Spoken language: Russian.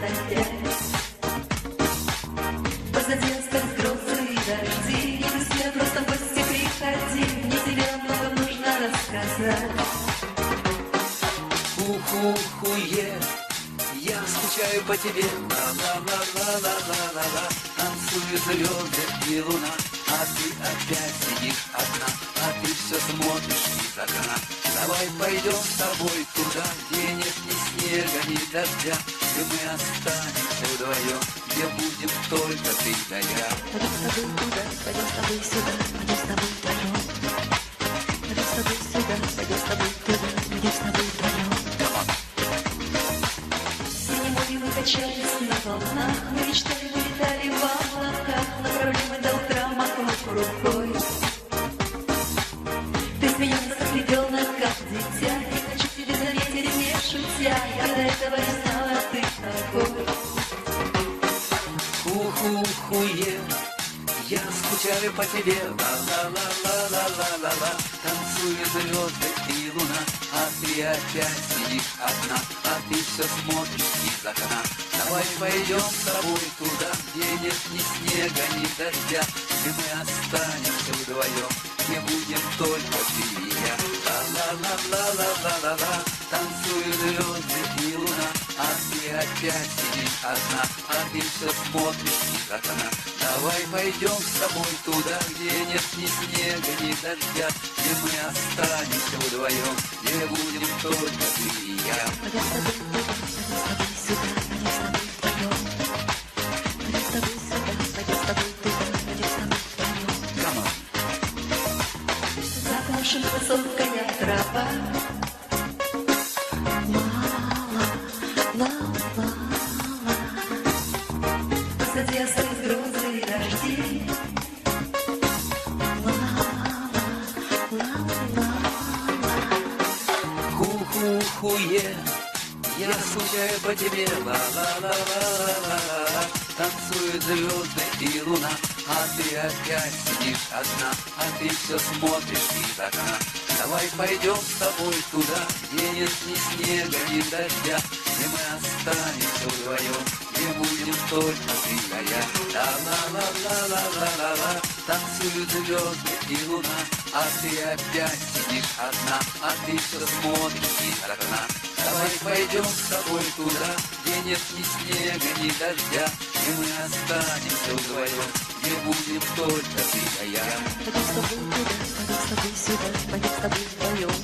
опять. Позади остались грозы и дожди, и весне просто в гости приходи, мне тебе много нужно рассказать. Уху-хуе, я скучаю по тебе, ла-ла-ла-ла-ла-ла-ла-ла. Танцуют звезды и луна, а ты опять сидишь одна, а ты все смотришь из окна. Давай пойдем с тобой туда, где нет ни снега, ни дождя, где мы останемся вдвоем, где будем только ты да я. Пойдем с тобой туда, пойдем с тобой сюда, пойдем с тобой вдвоем. Пойдем с тобой сюда, пойдем с тобой туда, пойдем с тобой вдвоем. Синим морем мы качались на волнах, мы мечтали, мы летали в облаках, направляли мы до утра махнув рукой. Ты смеялся, как ребенок, как дитя, и хочу тебе заметить, не шутя, я до этого не знала, ты такой. Ху-ху-хуе, я скучаю по тебе, ла-ла-ла-ла-ла-ла-ла-ла. Танцуют звезды и луна, а ты опять сидишь одна, а ты все смотришь из окна. Давай пойдем с тобой туда, где нет ни снега, ни дождя, где мы останемся вдвоем, где будем только ты и я. Ла-ла-ла-ла-ла-ла-ла-ла. Танцуют звезды и луна, а ты опять сидишь одна, а ты все смотришь из окна. Давай пойдем с тобой туда, где нет ни снега, ни дождя, где мы останемся вдвоем, где будем только ты и я. Пойдем с тобой туда, пойдем с тобой сюда, пойдем с тобой вдвоем. Пойдем с тобой сюда, пойдем с тобой туда, пойдем с тобой вдвоем. Come on. Запашет высокая трава. Позади остались грозы и дожди. Ху-ху-хуе, я скучаю по тебе, ла-ла-ла-ла-ла-ла-ла. Танцуют звезды и луна, а ты опять сидишь одна, а ты все смотришь из окна. Давай пойдем с тобой туда, где нет ни снега, ни дождя, где мы останемся вдвоем, где будем только ты да я. Ла-ла-ла-ла-ла-ла-ла-ла. Танцуют звезды и луна, а ты опять сидишь одна, а ты все смотришь из окна. Давай пойдем с тобой туда, где нет ни снега, ни дождя, где мы останемся вдвоем, где будем только ты да я. Пойдем с тобой туда, пойдем с тобой сюда, пойдем с тобой вдвоем.